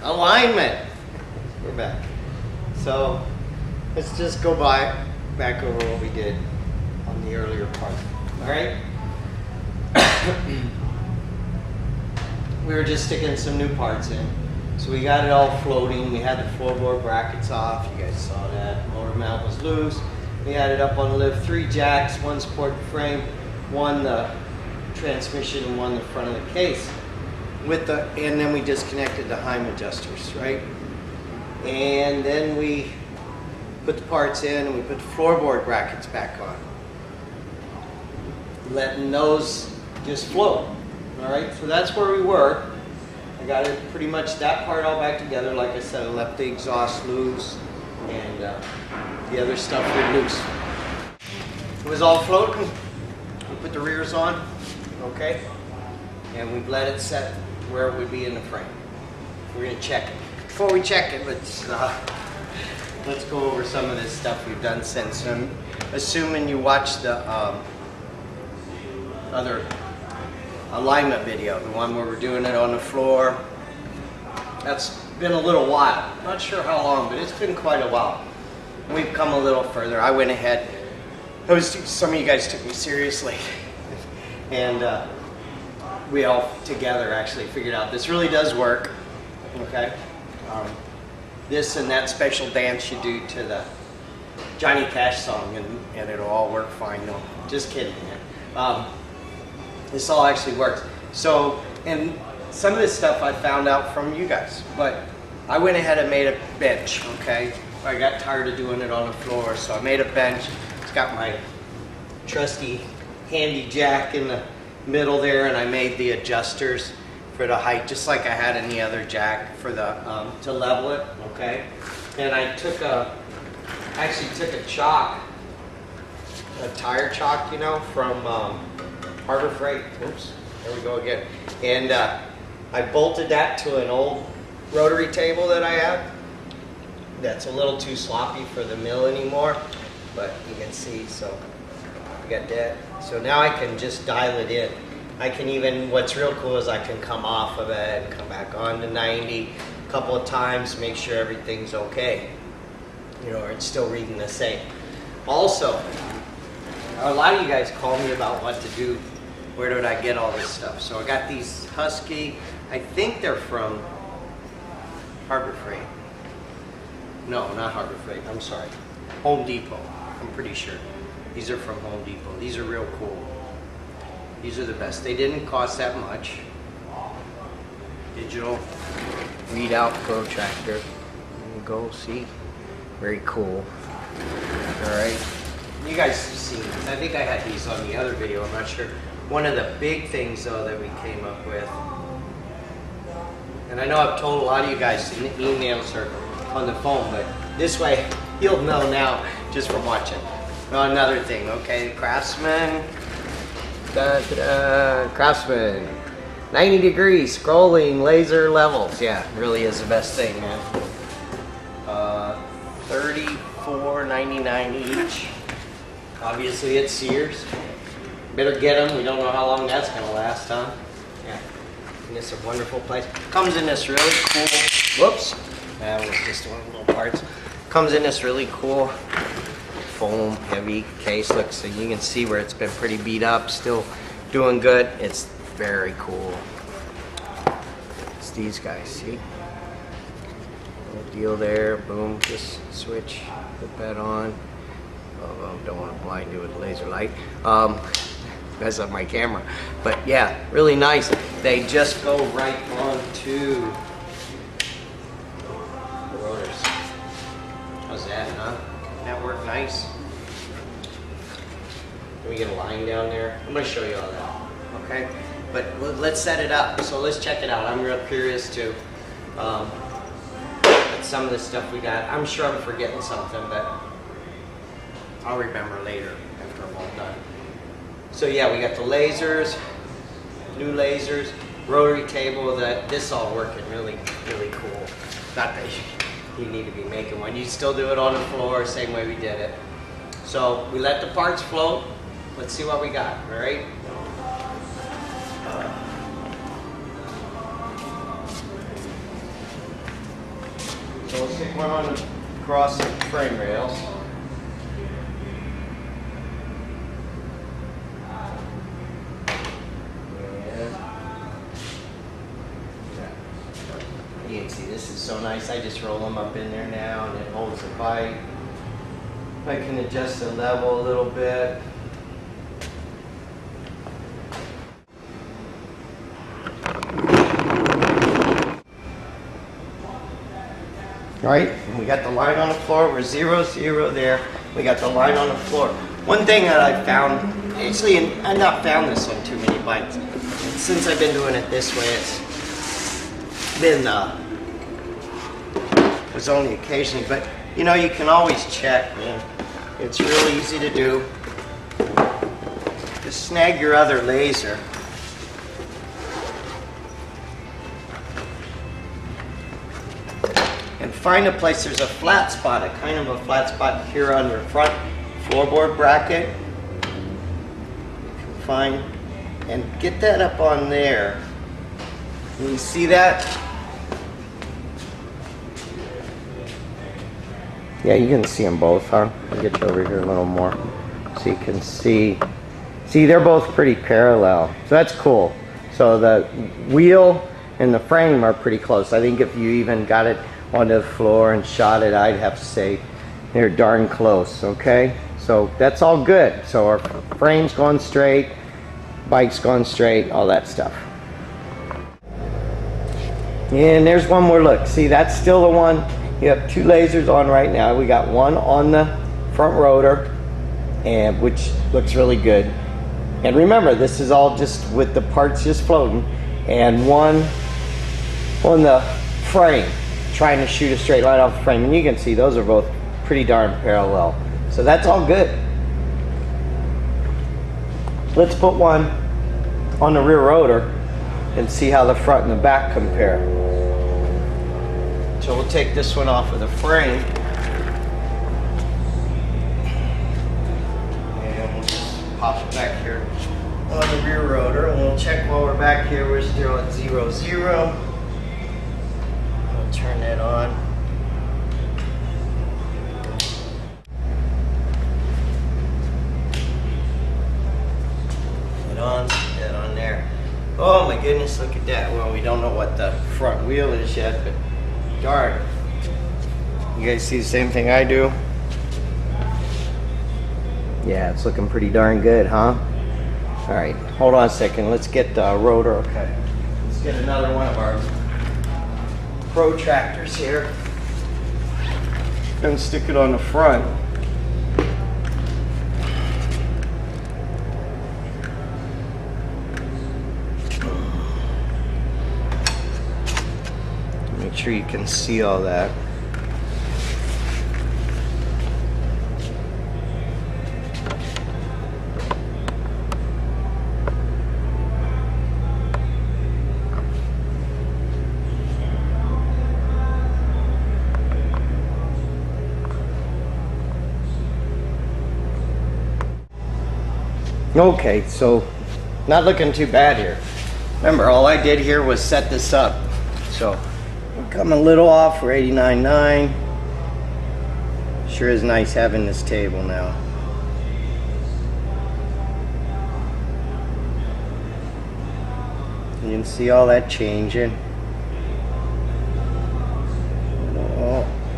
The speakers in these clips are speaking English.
alignment. We're back. So let's just go back over what we did on the earlier part. All right. We were just sticking some new parts in. So we got it all floating. We had the floorboard brackets off. You guys saw that. Motor mount was loose. We had it up on the lift, 3 jacks, 1 support frame, 1 the transmission, and 1 the front of the case. And then we disconnected the Heim adjusters, right? And then we put the parts in and we put the floorboard brackets back on. Letting those just float. All right, so that's where we were. I got it pretty much that part all back together. Like I said, I left the exhaust loose and the other stuff was loose. It was all floating. We put the rears on, okay? And we've let it set where it would be in the frame. We're gonna check it. Before we check it, let's go over some of this stuff we've done since. I'm assuming you watched the other alignment video, the one where we're doing it on the floor. That's been a little while. Not sure how long, but it's been quite a while. We've come a little further. I went ahead. Some of you guys took me seriously, and we all together actually figured out this really does work. Okay, this and that special dance you do to the Johnny Cash song, and it'll all work fine. No, just kidding, man. This all actually works. So, and some of this stuff I found out from you guys, but I went ahead and made a bench, okay? I got tired of doing it on the floor, so I made a bench. It's got my trusty handy jack in the middle there, and I made the adjusters for the height, just like I had any other jack for the, to level it, okay? And I actually took a chalk, a tire chalk, you know, from Harbor Freight. Oops, there we go again. And I bolted that to an old rotary table that I had. That's a little too sloppy for the mill anymore, but you can see, so I got that. So now I can just dial it in. I can even, what's real cool is I can come off of it and come back on to 90 a couple of times, make sure everything's okay. You know, or it's still reading the same. Also, a lot of you guys call me about what to do. Where did I get all this stuff? So I got these Husky, I think they're from Harbor Freight. No, not Harbor Freight, I'm sorry. Home Depot, I'm pretty sure. These are from Home Depot. These are real cool. These are the best. They didn't cost that much. Digital readout protractor. There you go, see? Very cool. All right. You guys have seen these. I think I had these on the other video, I'm not sure. One of the big things though that we came up with, and I know I've told a lot of you guys in the emails or on the phone, but this way you'll know now just from watching. Another thing, okay, Craftsman, Craftsman, 90 degrees scrolling laser levels. Yeah, really is the best thing, man. $34.99 each. Obviously it's Sears. Better get them. We don't know how long that's going to last, huh? Yeah. And it's a wonderful place. Comes in this really cool, whoops. That was just one of the little parts. Comes in this really cool foam heavy case. Look, so you can see where it's been pretty beat up. Still doing good. It's very cool. It's these guys, see? Little deal there. Boom. Just switch. Put that on. Oh, don't want to blind you with a laser light. Mess up my camera. But yeah, really nice. They just go right onto the rotors. How's that, huh? That worked nice. Can we get a line down there? I'm going to show you all that. Okay? But let's set it up. So let's check it out. I'm real curious to at some of the stuff we got. I'm sure I'm forgetting something, but I'll remember later after I'm all done. So yeah, we got the lasers, new lasers, rotary table. This all working really, really cool. Not that you need to be making one. You still do it on the floor, same way we did it. So we let the parts float. Let's see what we got, all right? So we'll stick one on across the frame rails. You can see this is so nice. I just roll them up in there now and it holds the bike. I can adjust the level a little bit. All right, we got the line on the floor. We're 0, 0 there. We got the line on the floor. One thing that I found, actually, and I've not found this on too many bikes. Since I've been doing it this way, it's been, was only occasionally, but you know, you can always check, man. It's real easy to do. Just snag your other laser. And find a place, there's a flat spot, a kind of a flat spot here on your front floorboard bracket. You can find, and get that up on there. Can you see that? Yeah, you can see them both, huh? I'll get you over here a little more so you can see. See, they're both pretty parallel, so that's cool. So the wheel and the frame are pretty close. I think if you even got it onto the floor and shot it, I'd have to say they're darn close, okay? So that's all good. So our frame's going straight, bike's going straight, all that stuff. And there's one more look. See, that's still the one. You have 2 lasers on right now. We got one on the front rotor, and which looks really good. And remember, this is all just with the parts just floating, and one on the frame, trying to shoot a straight line off the frame. And you can see those are both pretty darn parallel. So that's all good. Let's put one on the rear rotor and see how the front and the back compare. So we'll take this one off of the frame. And we'll just pop it back here on the rear rotor. And we'll check while we're back here, we're still at 0, 0. We'll turn that on. Put on, put that on there. Oh my goodness, look at that. Well, we don't know what the front wheel is yet, but darn. You guys see the same thing I do? Yeah, it's looking pretty darn good, huh? All right, hold on a second. Let's get the rotor. Okay, let's get another one of our protractors here. And stick it on the front. Make sure you can see all that. Okay, so not looking too bad here. Remember, all I did here was set this up. So we're coming a little off for 89.9. Sure is nice having this table now. You can see all that changing.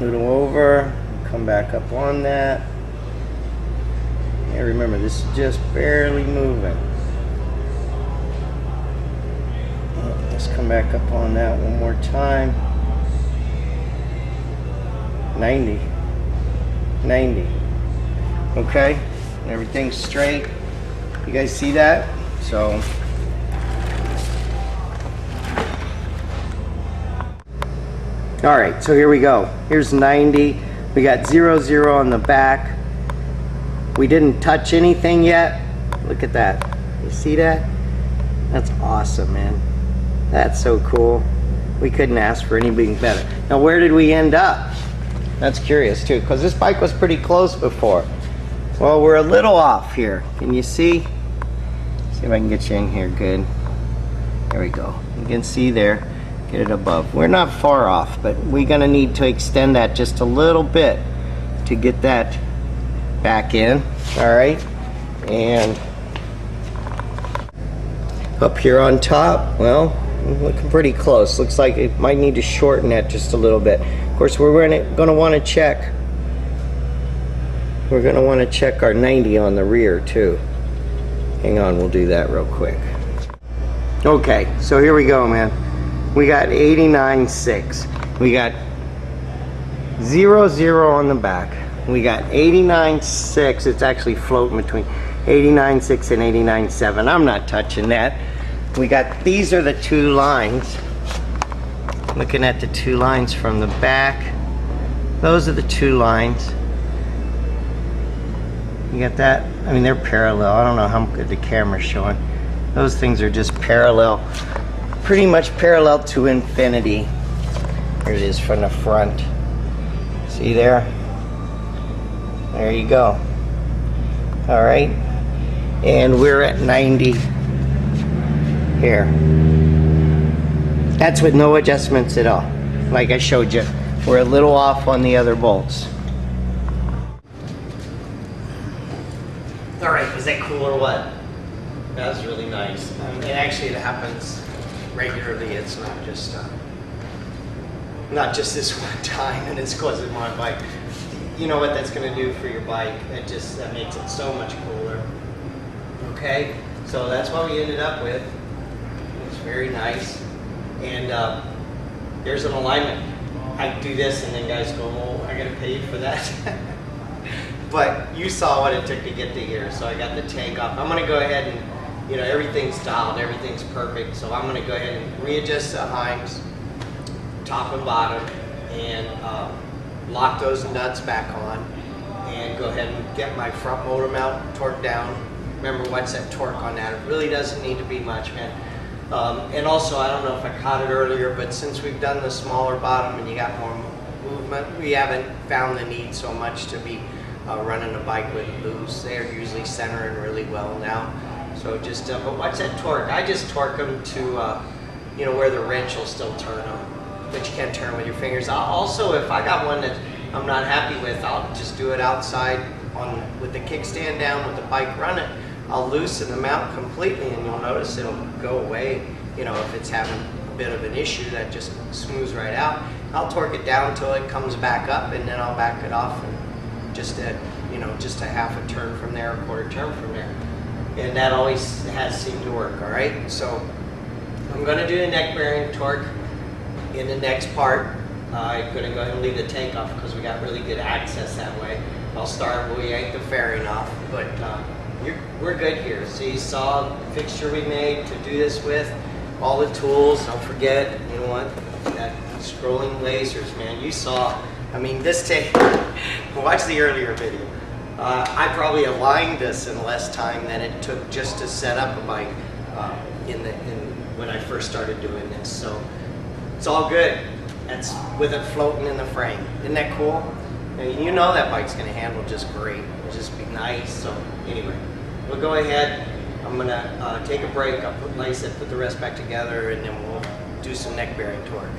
Little over, come back up on that. Yeah, remember, this is just barely moving. Let's come back up on that one more time. 90. 90. Okay, everything's straight. You guys see that? So all right, so here we go. Here's 90. We got 0, 0 on the back. We didn't touch anything yet. Look at that. You see that? That's awesome, man. That's so cool. We couldn't ask for anything better. Now, where did we end up? That's curious too, because this bike was pretty close before. Well, we're a little off here. Can you see? See if I can get you in here good. There we go. You can see there. Get it above. We're not far off, but we're gonna need to extend that just a little bit to get that back in. All right, and up here on top, well, looking pretty close. Looks like it might need to shorten that just a little bit. Of course, we're gonna want to check. We're gonna want to check our 90 on the rear too. Hang on, we'll do that real quick. Okay, so here we go, man. We got 89.6. We got 0.0 on the back. We got 89.6. It's actually floating between 89.6 and 89.7. I'm not touching that. We got, these are the two lines. Looking at the two lines from the back. Those are the two lines. You got that? I mean, they're parallel. I don't know how good the camera's showing. Those things are just parallel. Pretty much parallel to infinity. Here it is from the front. See there? There you go. All right. And we're at 90 here. That's with no adjustments at all. Like I showed you. We're a little off on the other bolts. All right, was that cool or what? That was really nice. And actually it happens regularly. It's not just this one time and it's causing my bike. You know what that's gonna do for your bike? That makes it so much cooler. Okay, so that's what we ended up with. It's very nice. And there's an alignment. I do this and then guys go, oh, I gotta pay you for that. But you saw what it took to get to here, so I got the tank off. I'm gonna go ahead and, you know, everything's dialed, everything's perfect, so I'm gonna go ahead and readjust the heims, top and bottom, and lock those nuts back on, and go ahead and get my front motor mount torqued down. Remember, what's that torque on that? It really doesn't need to be much, man. And also, I don't know if I caught it earlier, but since we've done the smaller bottom and you got more movement, we haven't found the need so much to be running a bike with loose. They're usually centering really well now. So just, but what's that torque? I just torque them to, you know, where the wrench will still turn them, but you can't turn with your fingers. Also, if I got one that I'm not happy with, I'll just do it outside with the kickstand down, with the bike running. I'll loosen the mount completely, and you'll notice it'll go away. You know, if it's having a bit of an issue, that just smooths right out. I'll torque it down until it comes back up, and then I'll back it off, and just a half a turn from there, a quarter turn from there. And that always has seemed to work, all right? So I'm gonna do the neck bearing torque in the next part. I'm gonna go ahead and leave the tank off because we got really good access that way. I'll start where we yank the fairing off, but we're good here. So you saw the fixture we made to do this with, all the tools. Don't forget, you know what, that scrolling lasers, man. You saw, I mean, this tank, watch the earlier video. I probably aligned this in less time than it took just to set up a bike when I first started doing this. So it's all good. That's with it floating in the frame. Isn't that cool? And you know that bike's gonna handle just great. It'll just be nice. So anyway, we'll go ahead. I'm gonna take a break. I'll put the rest back together, and then we'll do some neck bearing torque.